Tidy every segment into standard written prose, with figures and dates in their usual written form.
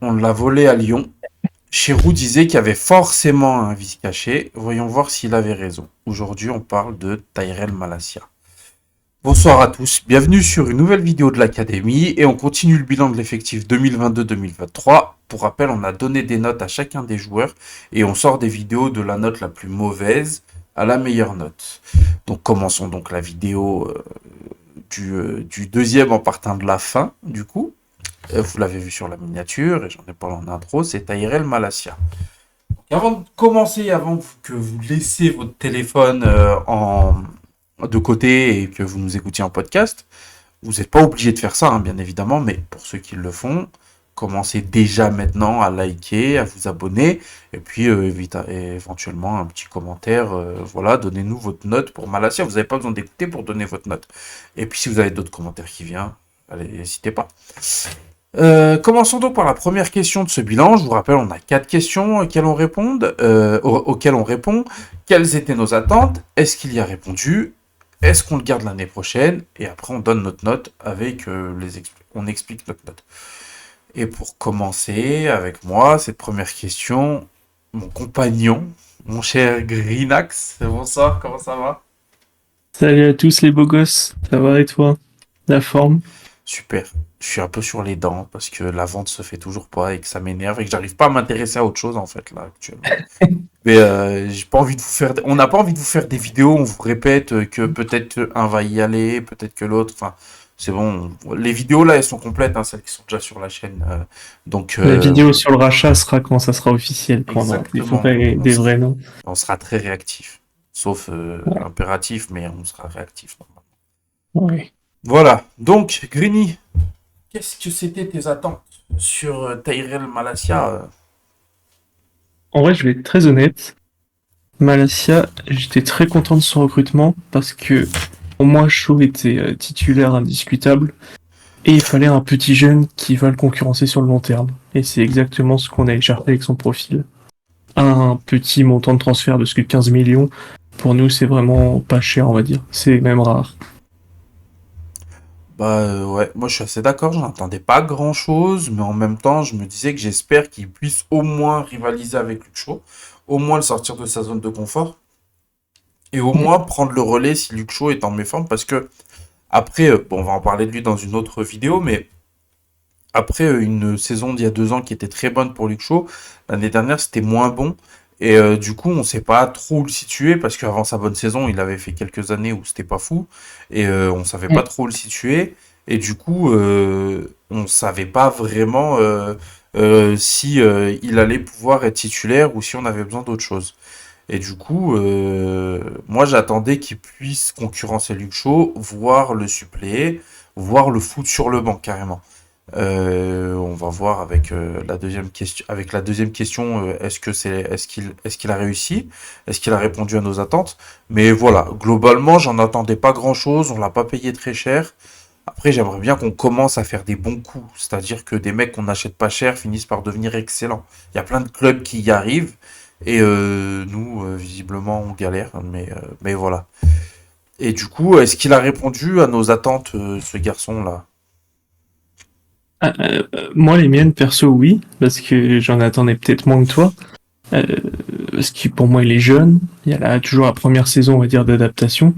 On l'a volé à Lyon. Chirou disait qu'il y avait forcément un vice caché. Voyons voir s'il avait raison. Aujourd'hui, on parle de Tyrell Malacia. Bonsoir à tous, bienvenue sur une nouvelle vidéo de l'Académie et on continue le bilan de l'effectif 2022-2023. Pour rappel, on a donné des notes à chacun des joueurs et on sort des vidéos de la note la plus mauvaise à la meilleure note. Donc commençons donc la vidéo du deuxième en partant de la fin du coup. Vous l'avez vu sur la miniature et j'en ai parlé en intro, c'est Tyrell Malacia. Avant de commencer, avant que vous laissiez votre téléphone de côté et que vous nous écoutiez en podcast, vous n'êtes pas obligé de faire ça, hein, bien évidemment, mais pour ceux qui le font, commencez déjà maintenant à liker, à vous abonner, et puis éventuellement un petit commentaire. Voilà, donnez-nous votre note pour Malacia. Vous n'avez pas besoin d'écouter pour donner votre note. Et puis si vous avez d'autres commentaires qui viennent, allez, n'hésitez pas. Commençons donc par la première question de ce bilan. Je vous rappelle, on a 4 questions auxquelles on répond. Quelles étaient nos attentes? Est-ce qu'il y a répondu? Est-ce qu'on le garde l'année prochaine? Et après, on donne notre note avec on explique notre note. Et pour commencer avec moi, cette première question, mon compagnon, mon cher Greenax, bonsoir, comment ça va? Salut à tous les beaux gosses, ça va et toi? La forme? Super. Je suis un peu sur les dents parce que la vente se fait toujours pas et que ça m'énerve et que j'arrive pas à m'intéresser à autre chose en fait là actuellement. Mais j'ai pas envie de vous faire. On n'a pas envie de vous faire des vidéos. On vous répète que peut-être un va y aller, peut-être que l'autre. Enfin, c'est bon. Les vidéos là, elles sont complètes, hein, celles qui sont déjà sur la chaîne. Donc La vidéo sur le rachat sera quand ça sera officiel, quand on aura des exactement. vrais, des vrais noms. On sera très réactif, sauf Ouais. impératif, mais on sera réactif. Ouais. Voilà. Donc Greeny, qu'est-ce que c'était tes attentes sur Tyrell Malacia En vrai, je vais être très honnête. Malacia, j'étais très content de son recrutement parce que pour moi, Shaw était titulaire indiscutable et il fallait un petit jeune qui va le concurrencer sur le long terme. Et c'est exactement ce qu'on a cherché avec son profil. Un petit montant de transfert de ce que 15 millions, pour nous, c'est vraiment pas cher, on va dire. C'est même rare. Bah ouais, moi je suis assez d'accord, j'en attendais pas grand-chose, mais en même temps je me disais que j'espère qu'il puisse au moins rivaliser avec Luke Shaw, au moins le sortir de sa zone de confort, et au moins prendre le relais si Luke Shaw est en méforme, parce que après, bon on va en parler de lui dans une autre vidéo, mais après une saison d'il y a 2 ans qui était très bonne pour Luke Shaw, l'année dernière c'était moins bon, et du coup on sait pas trop où le situer, parce qu'avant sa bonne saison il avait fait quelques années où c'était pas fou, et on savait pas trop où le situer, et du coup on savait pas vraiment si il allait pouvoir être titulaire ou si on avait besoin d'autre chose. Et du coup, moi j'attendais qu'il puisse concurrencer Luke Shaw, voire le suppléer, voire le foutre sur le banc carrément. On va voir avec la deuxième question. Avec la deuxième question, est-ce qu'il a réussi? Est-ce qu'il a répondu à nos attentes? Mais voilà, globalement, j'en attendais pas grand-chose. On l'a pas payé très cher. Après, j'aimerais bien qu'on commence à faire des bons coups, c'est-à-dire que des mecs qu'on n'achète pas cher finissent par devenir excellents. Il y a plein de clubs qui y arrivent et nous, visiblement, on galère. Mais voilà. Et du coup, est-ce qu'il a répondu à nos attentes, ce garçon-là? Moi, les miennes, perso, oui, parce que j'en attendais peut-être moins que toi. Euh, Parce que pour moi, il est jeune. Il y a toujours la première saison, on va dire, d'adaptation.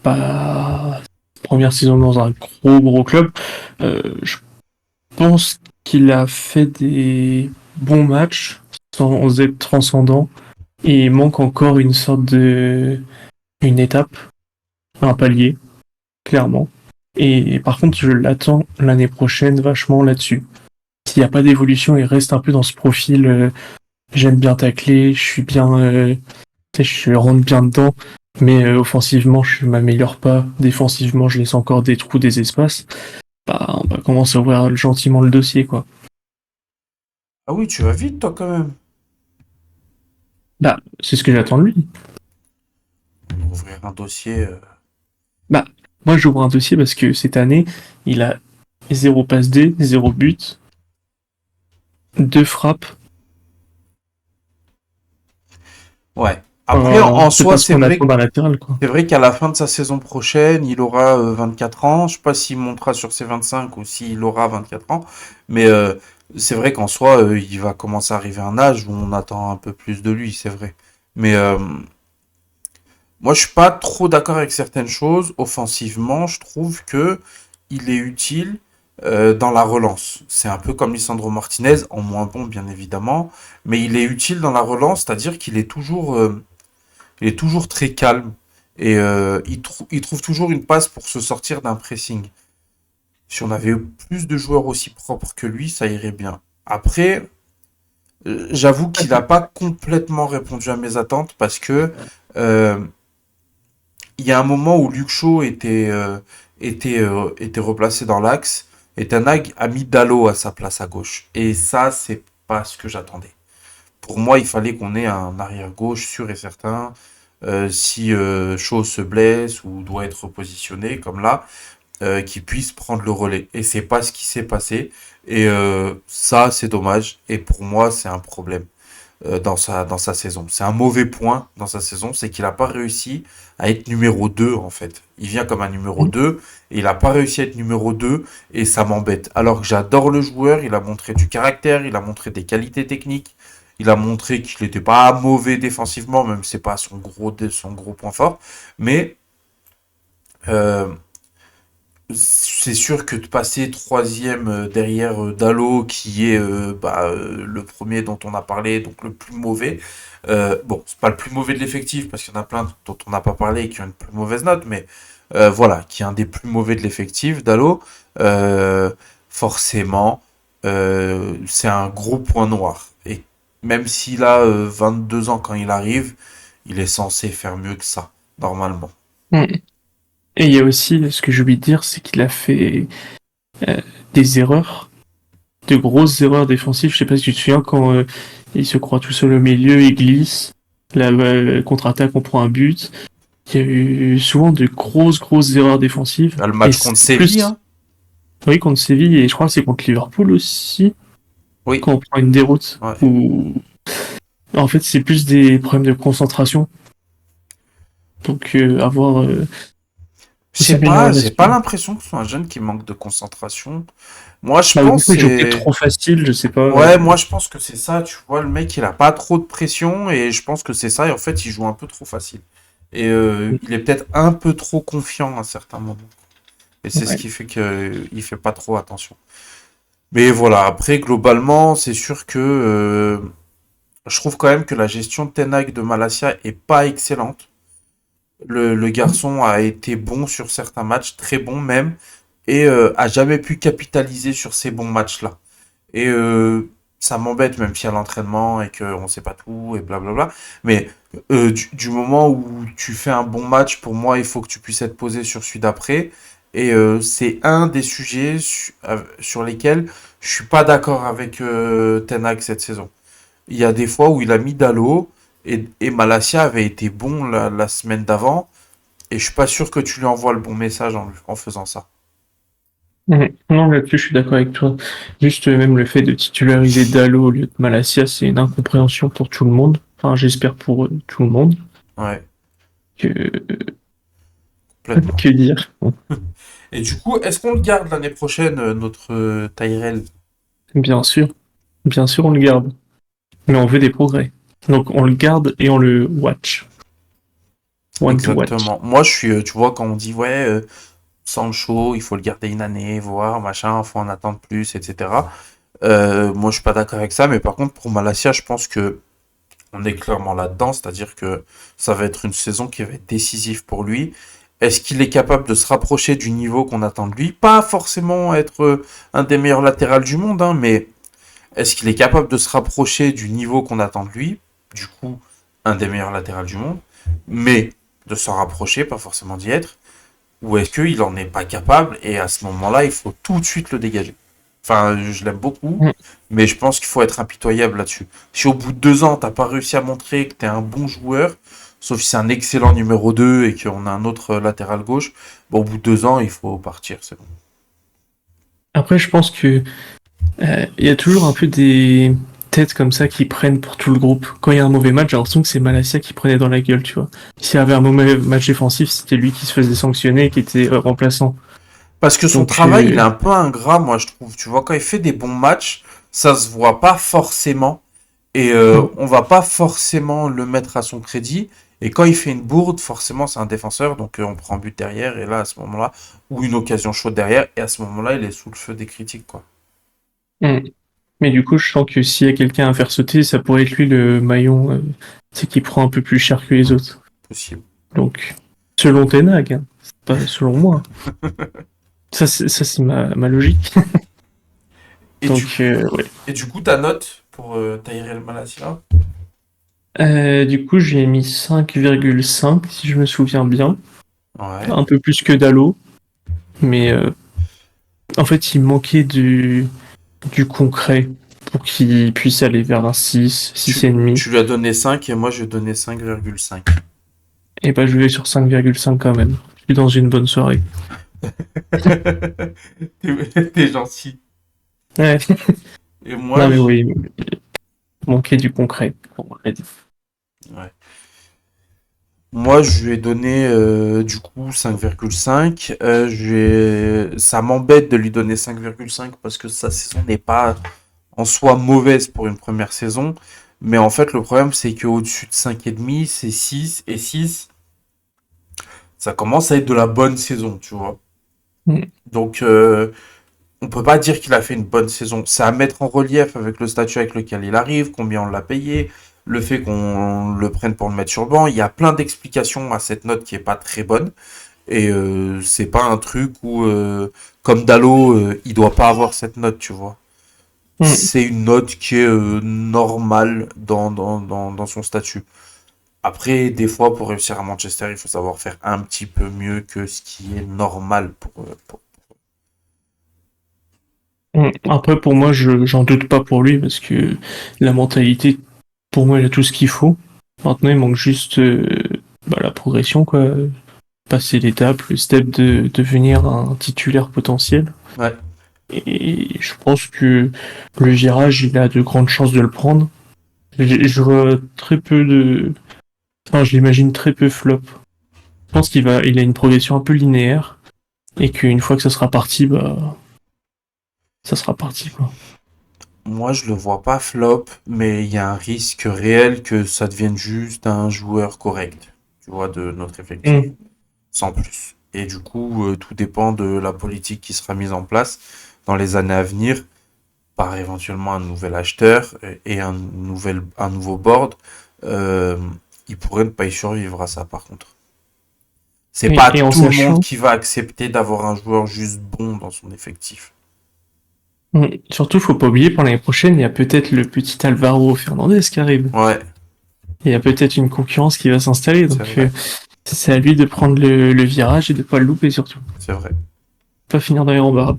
Pas première saison dans un gros club. Je pense qu'il a fait des bons matchs sans être transcendant. Et il manque encore une sorte une étape, un palier, clairement. Et par contre, je l'attends l'année prochaine vachement là-dessus. S'il n'y a pas d'évolution, il reste un peu dans ce profil. J'aime bien tacler, je suis bien, je rentre bien dedans, mais offensivement, je m'améliore pas. Défensivement, je laisse encore des trous, des espaces. Bah, on va commencer à ouvrir gentiment le dossier, quoi. Ah oui, tu vas vite, toi, quand même. Bah, c'est ce que j'attends de lui. Ouvrir un dossier. Bah, moi, j'ouvre un dossier parce que cette année, il a zéro passe D, zéro but, deux frappes. Ouais. Après, en C'est soi, pas ce qu'on attend d'un latéral, quoi. c'est vrai qu'à la fin de sa saison prochaine, il aura 24 ans. Je sais pas s'il montera sur ses 25 ou s'il aura 24 ans. Mais c'est vrai qu'en soi, il va commencer à arriver à un âge où on attend un peu plus de lui, c'est vrai. Mais moi, je suis pas trop d'accord avec certaines choses. Offensivement, je trouve que il est utile dans la relance. C'est un peu comme Lisandro Martinez, en moins bon, bien évidemment. Mais il est utile dans la relance, c'est-à-dire qu'il est il est toujours très calme et il trouve toujours une passe pour se sortir d'un pressing. Si on avait eu plus de joueurs aussi propres que lui, ça irait bien. Après, j'avoue qu'il n'a pas complètement répondu à mes attentes parce que euh, il y a un moment où Luke Shaw était replacé dans l'axe et Ten Hag a mis Dalot à sa place à gauche. Et ça, c'est pas ce que j'attendais. Pour moi, il fallait qu'on ait un arrière gauche sûr et certain. Si Shaw se blesse ou doit être repositionné, comme là, qui puisse prendre le relais. Et c'est pas ce qui s'est passé. Et ça, c'est dommage. Et pour moi, c'est un problème dans sa saison. C'est un mauvais point dans sa saison, c'est qu'il n'a pas réussi à être numéro 2 en fait. Il vient comme un numéro 2 et il n'a pas réussi à être numéro 2 et ça m'embête. Alors que j'adore le joueur, il a montré du caractère, il a montré des qualités techniques, il a montré qu'il n'était pas mauvais défensivement, même si c'est pas son gros point fort. Mais euh, c'est sûr que de passer troisième derrière Dalot, qui est le premier dont on a parlé, donc le plus mauvais. Bon, c'est pas le plus mauvais de l'effectif, parce qu'il y en a plein dont on n'a pas parlé et qui ont une plus mauvaise note, mais voilà, qui est un des plus mauvais de l'effectif, Dalot. euh, Forcément, c'est un gros point noir. Et même s'il a 22 ans quand il arrive, il est censé faire mieux que ça, normalement. Mm. Et il y a aussi, ce que j'ai oublié de dire, c'est qu'il a fait euh, des erreurs, de grosses erreurs défensives. Je sais pas si tu te souviens quand il se croit tout seul au milieu, il glisse, la contre-attaque, on prend un but. Il y a eu souvent de grosses erreurs défensives. Le Et match c'est contre Séville, plus, hein. oui, contre Séville, et je crois que c'est contre Liverpool aussi, Oui, quand on prend une déroute. ouais. Où, en fait, c'est plus des problèmes de concentration. Donc, avoir Je sais s'améliorer pas, j'ai pas là-dessus. l'impression que ce soit un jeune qui manque de concentration. Moi, je Bah, du pense coup, il joue peut-être c'est trop facile, je sais pas. ouais, moi je pense que c'est ça, tu vois, le mec il a pas trop de pression et je pense que c'est ça et en fait, il joue un peu trop facile. Et il est peut-être un peu trop confiant à certains moments. Et c'est ce Ouais. qui fait que il fait pas trop attention. Mais voilà, après globalement, c'est sûr que je trouve quand même que la gestion de Ten Hag de Malacia est pas excellente. Le garçon a été bon sur certains matchs, très bon même, et a jamais pu capitaliser sur ces bons matchs-là. Et ça m'embête même si à l'entraînement et qu'on sait pas tout et blablabla. Mais du moment où tu fais un bon match, pour moi, il faut que tu puisses être posé sur celui d'après. Et c'est un des sujets sur lesquels je suis pas d'accord avec Ten Hag cette saison. Il y a des fois où il a mis Dalot et Malacia avait été bon la semaine d'avant. Et je suis pas sûr que tu lui envoies le bon message en faisant ça. Non, là-dessus, je suis d'accord avec toi. Juste, même le fait de titulariser Dalot au lieu de Malacia, c'est une incompréhension pour tout le monde. Enfin, j'espère pour tout le monde. Ouais, Que, complètement. que dire? Bon, Et du coup, est-ce qu'on le garde l'année prochaine, notre Tyrell? bien sûr, on le garde. Mais on veut des progrès. Donc, on le garde et on le watch. Want to watch. Exactement. Moi, je suis, tu vois, quand on dit, ouais, Sancho, il faut le garder une année, voir, machin, faut en attendre plus, etc. Moi, je suis pas d'accord avec ça, mais par contre, pour Malacia, je pense que on est clairement là-dedans, c'est-à-dire que ça va être une saison qui va être décisive pour lui. Est-ce qu'il est capable de se rapprocher du niveau qu'on attend de lui? Pas forcément être un des meilleurs latérales du monde, hein, mais est-ce qu'il est capable de se rapprocher du niveau qu'on attend de lui? Du coup, un des meilleurs latérales du monde, mais de s'en rapprocher, pas forcément d'y être. Ou est-ce qu'il en est pas capable et à ce moment-là, il faut tout de suite le dégager. Enfin, je l'aime beaucoup, Mm. mais je pense qu'il faut être impitoyable là-dessus. Si au bout de 2 ans, t'as pas réussi à montrer que t'es un bon joueur, sauf si c'est un excellent numéro 2 et qu'on a un autre latéral gauche, bon, au bout de 2 ans, il faut partir, c'est bon. Après, je pense que il y a toujours un peu des tête comme ça qui prennent pour tout le groupe. Quand il y a un mauvais match, j'ai l'impression que c'est Malacia qui prenait dans la gueule, tu vois. S'il y avait un mauvais match défensif, c'était lui qui se faisait sanctionner, qui était remplaçant. Parce que son Donc, travail, il est un peu ingrat, moi, je trouve. Tu vois, quand il fait des bons matchs, ça se voit pas forcément. Et on va pas forcément le mettre à son crédit. Et quand il fait une bourde, forcément, c'est un défenseur. Donc on prend but derrière. Et là, à ce moment-là, ou une occasion chaude derrière. Et à ce moment-là, il est sous le feu des critiques, quoi. mm. Mais du coup, je sens que s'il y a quelqu'un à faire sauter, ça pourrait être lui le maillon, c'est qui prend un peu plus cher que les autres. Possible. Donc, selon Ten Hag, hein, c'est pas selon moi. Ça, c'est ma logique. Et du, Donc, ouais. et du coup, ta note pour Tyrell Malacia? Du coup, j'ai mis 5,5 si je me souviens bien. Ouais. Un peu plus que Dallo. Mais en fait, il manquait du concret pour qu'il puisse aller vers un 6, Tu, 6,5. tu lui as donné 5 et moi, je lui ai donné 5,5. Et bah, je vais sur 5,5 quand même. Je suis dans une bonne soirée. T'es gentil. Ouais. Et moi, Non, mais oui, manquait du concret. On va dire. ouais. Moi, je lui ai donné du coup 5,5. Ça m'embête de lui donner 5,5 parce que sa saison n'est pas en soi mauvaise pour une première saison. Mais en fait, le problème, c'est qu'au-dessus de 5,5, c'est 6. Et 6, ça commence à être de la bonne saison, tu vois. Mm. Donc, on peut pas dire qu'il a fait une bonne saison. C'est à mettre en relief avec le statut avec lequel il arrive, combien on l'a payé, le fait qu'on le prenne pour le mettre sur le banc. Il y a plein d'explications à cette note qui est pas très bonne. Et c'est pas un truc où, comme Dallo, il doit pas avoir cette note, tu vois. Mm. C'est une note qui est normale dans son statut. Après, des fois, pour réussir à Manchester, il faut savoir faire un petit peu mieux que ce qui est normal pour... Après, pour moi, j'en doute pas pour lui parce que la mentalité, pour moi, il a tout ce qu'il faut. Maintenant, il manque juste la progression, quoi. Passer l'étape, le step de devenir un titulaire potentiel. Ouais. Et je pense que le virage, il a de grandes chances de le prendre. Je vois très peu de. Enfin, je l'imagine très peu flop. Je pense il a une progression un peu linéaire et qu'une fois que ça sera parti, bah, ça sera parti, quoi. Moi, je le vois pas flop, mais il y a un risque réel que ça devienne juste un joueur correct, tu vois, de notre effectif, Mm. sans plus. Et du coup, tout dépend de la politique qui sera mise en place dans les années à venir, par éventuellement un nouvel acheteur et un nouveau board. Euh, il pourrait ne pas y survivre à ça, par contre. C'est pas Et en tout le monde sachant, qui va accepter d'avoir un joueur juste bon dans son effectif. surtout, faut pas oublier, pour l'année prochaine, il y a peut-être le petit Alvaro Fernandez qui arrive. Ouais, Il y a peut-être une concurrence qui va s'installer, c'est donc vrai, c'est à lui de prendre le virage et de pas le louper surtout. c'est vrai. Pas finir dans les rembarres.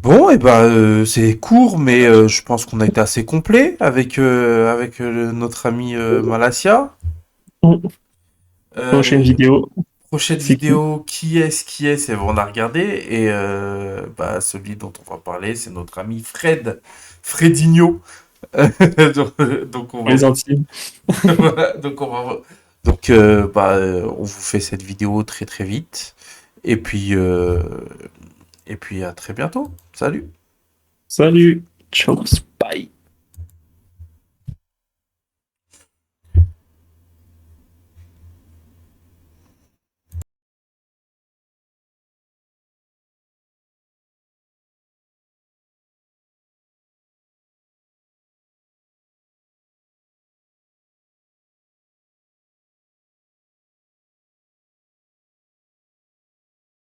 Bon, et ben c'est court, mais je pense qu'on a été assez complet avec notre ami Malasia. Prochaine Euh, vidéo, Prochaine c'est qui? vidéo, qui est, et on a regardé. Et celui dont on va parler, c'est notre ami Fredinho. Donc on va, Les intimes. voilà, on vous fait cette vidéo très très vite. Et puis, à très bientôt. Salut. Salut. Ciao.